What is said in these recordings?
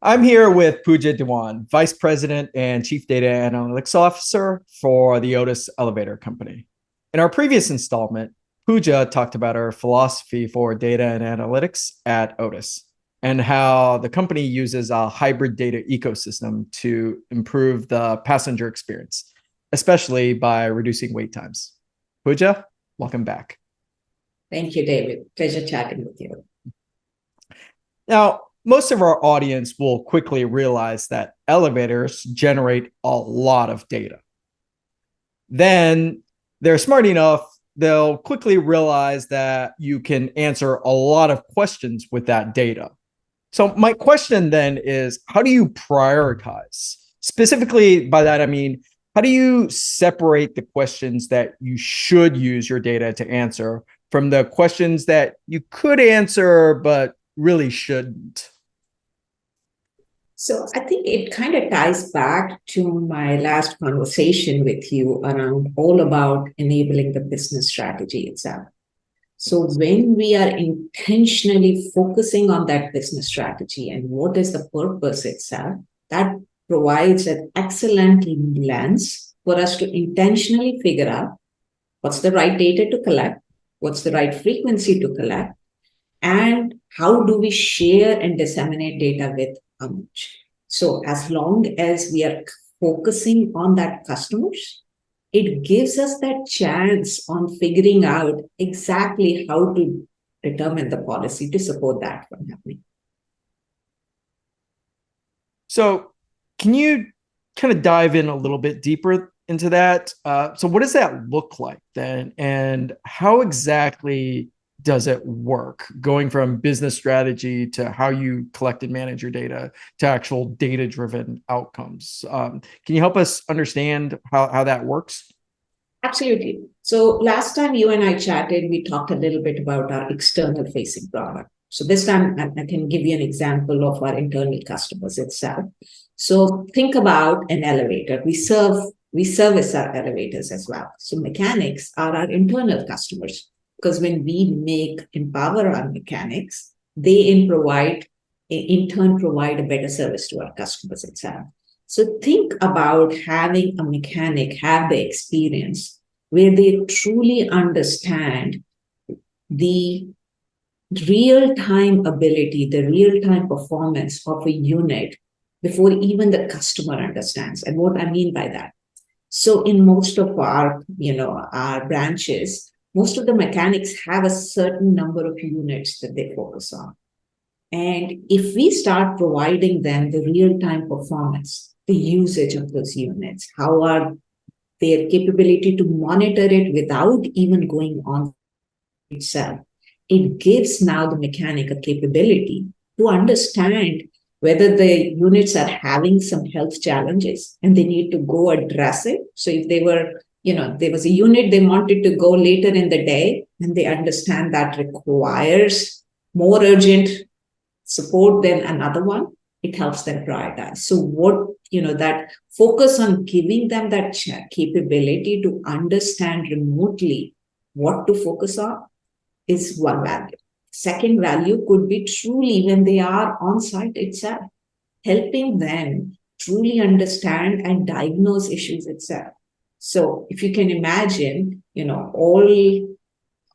I'm here with Pooja Dewan, Vice President and Chief Data Analytics Officer for the Otis Elevator Company. In our previous installment, Pooja talked about our philosophy for data and analytics at Otis and how the company uses a hybrid data ecosystem to improve the passenger experience, especially by reducing wait times. Pooja, welcome back. Thank you, David. Pleasure chatting with you. Now, most of our audience will quickly realize that elevators generate a lot of data. Then they're smart enough, they'll quickly realize that you can answer a lot of questions with that data. So, my question then is, how do you prioritize? Specifically, by that, I mean, how do you separate the questions that you should use your data to answer from the questions that you could answer, but really shouldn't? So I think it kind of ties back to my last conversation with you around all about enabling the business strategy itself. So when we are intentionally focusing on that business strategy and what is the purpose itself, that provides an excellent lens for us to intentionally figure out what's the right data to collect, what's the right frequency to collect, and how do we share and disseminate data with how much. So as long as we are focusing on that customers, it gives us that chance on figuring out exactly how to determine the policy to support that from happening. So, can you kind of dive in a little bit deeper into that? So, what does that look like then? And how exactly does it work going from business strategy to how you collect and manage your data to actual data driven outcomes? Can you help us understand how that works? Absolutely. So last time you and I chatted, we talked a little bit about our external facing product. So this time I can give you an example of our internal customers itself. So think about an elevator. We service our elevators as well. So mechanics are our internal customers because when we empower our mechanics, they in turn provide a better service to our customers itself. So think about having a mechanic have the experience where they truly understand the real-time ability, the real-time performance of a unit before even the customer understands. And what I mean by that. So in most of our branches, most of the mechanics have a certain number of units that they focus on. And if we start providing them the real-time performance, the usage of those units, how are their capability to monitor it without even going on itself, it gives now the mechanic a capability to understand whether the units are having some health challenges and they need to go address it. So if there was a unit they wanted to go later in the day and they understand that requires more urgent support than another one, it helps them prioritize. So that focus on giving them that capability to understand remotely what to focus on is one value. Second value could be truly when they are on site itself, helping them truly understand and diagnose issues itself. So if you can imagine, all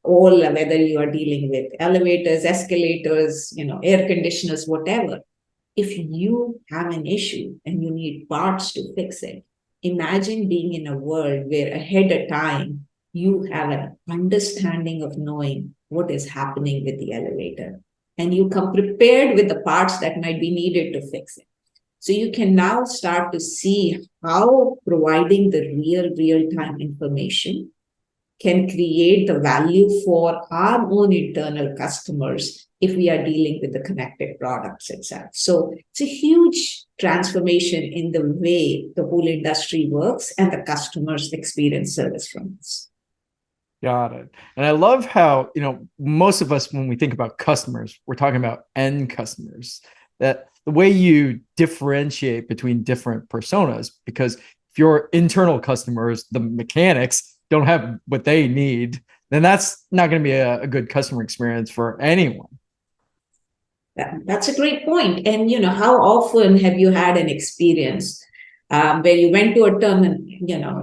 whether you are dealing with elevators, escalators, air conditioners, whatever, if you have an issue and you need parts to fix it, imagine being in a world where ahead of time you have an understanding of knowing what is happening with the elevator and you come prepared with the parts that might be needed to fix it. So you can now start to see how providing the real-time information can create the value for our own internal customers if we are dealing with the connected products itself. So it's a huge transformation in the way the whole industry works and the customers experience service from us. Got it. And I love how, most of us, when we think about customers, we're talking about end customers, that the way you differentiate between different personas, because if your internal customers, the mechanics, don't have what they need, then that's not going to be a good customer experience for anyone. That's a great point. And how often have you had an experience where you went to a terminal,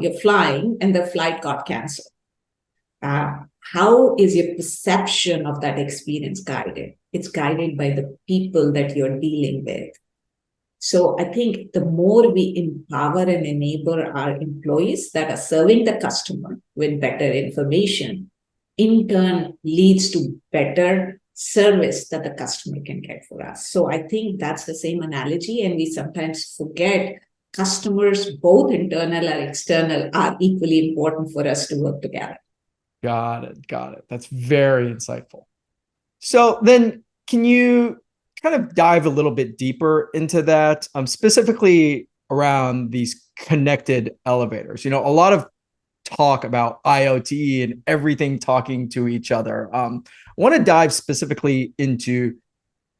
you're flying and the flight got canceled? How is your perception of that experience guided? It's guided by the people that you're dealing with. So I think the more we empower and enable our employees that are serving the customer with better information, in turn leads to better service that the customer can get for us. So I think that's the same analogy, and we sometimes forget customers, both internal and external, are equally important for us to work together. Got it. Got it. That's very insightful. So then, can you kind of dive a little bit deeper into that, specifically around these connected elevators? A lot of talk about IoT and everything talking to each other. I want to dive specifically into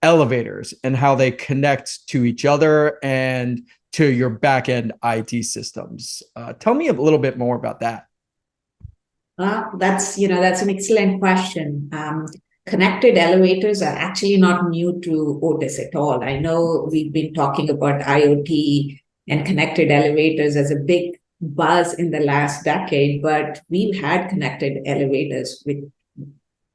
elevators and how they connect to each other and to your back-end IT systems. Tell me a little bit more about that. That's an excellent question. Connected elevators are actually not new to Otis at all. I know we've been talking about IoT and connected elevators as a big buzz in the last decade, but we've had connected elevators with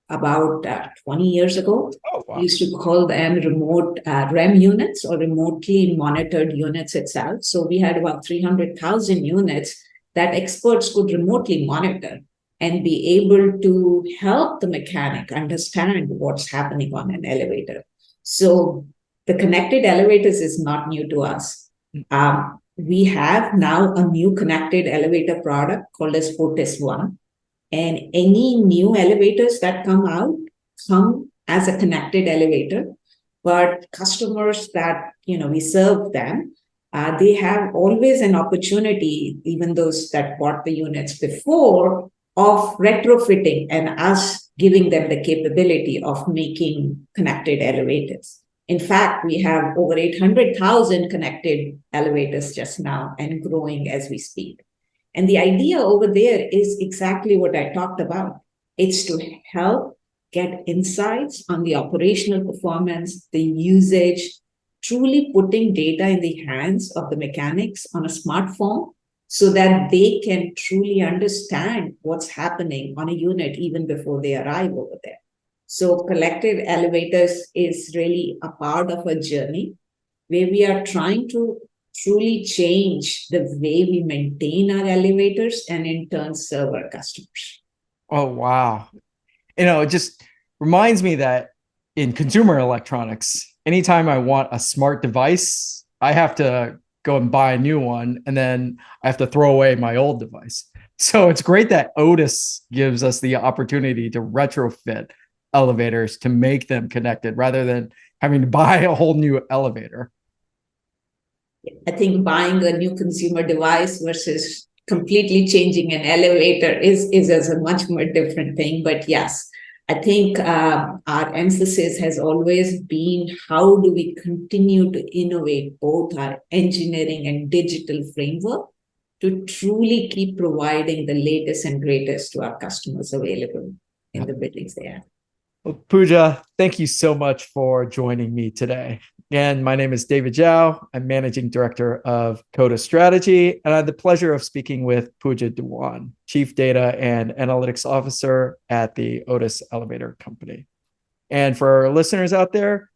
about 20 years ago. Oh, wow. We used to call them remote REM units, or remotely monitored units itself. So we had about 300,000 units that experts could remotely monitor and be able to help the mechanic understand what's happening on an elevator. So the connected elevators is not new to us. We have now a new connected elevator product called as Otis One. And any new elevators that come out come as a connected elevator. But customers that we serve them, they have always an opportunity, even those that bought the units before, of retrofitting and us giving them the capability of making connected elevators. In fact, we have over 800,000 connected elevators just now and growing as we speak. And the idea over there is exactly what I talked about. It's to help get insights on the operational performance, the usage, truly putting data in the hands of the mechanics on a smartphone so that they can truly understand what's happening on a unit even before they arrive over there. So collective elevators is really a part of a journey where we are trying to truly change the way we maintain our elevators and in turn serve our customers. Oh, wow. It just reminds me that in consumer electronics, anytime I want a smart device, I have to go and buy a new one, and then I have to throw away my old device. So it's great that Otis gives us the opportunity to retrofit elevators to make them connected rather than having to buy a whole new elevator. I think buying a new consumer device versus completely changing an elevator is a much more different thing. But yes, I think our emphasis has always been how do we continue to innovate both our engineering and digital framework to truly keep providing the latest and greatest to our customers available in the buildings they have. Well, Pooja, thank you so much for joining me today. Again, my name is David Zhao. I'm Managing Director of Coda Strategy, and I had the pleasure of speaking with Pooja Dewan, Chief Data and Analytics Officer at the Otis Elevator Company. And for our listeners out there,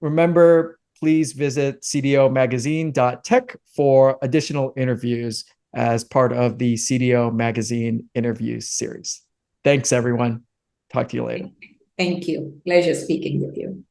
remember, please visit cdomagazine.tech for additional interviews as part of the CDO Magazine interview series. Thanks, everyone. Talk to you later. Thank you. Pleasure speaking with you.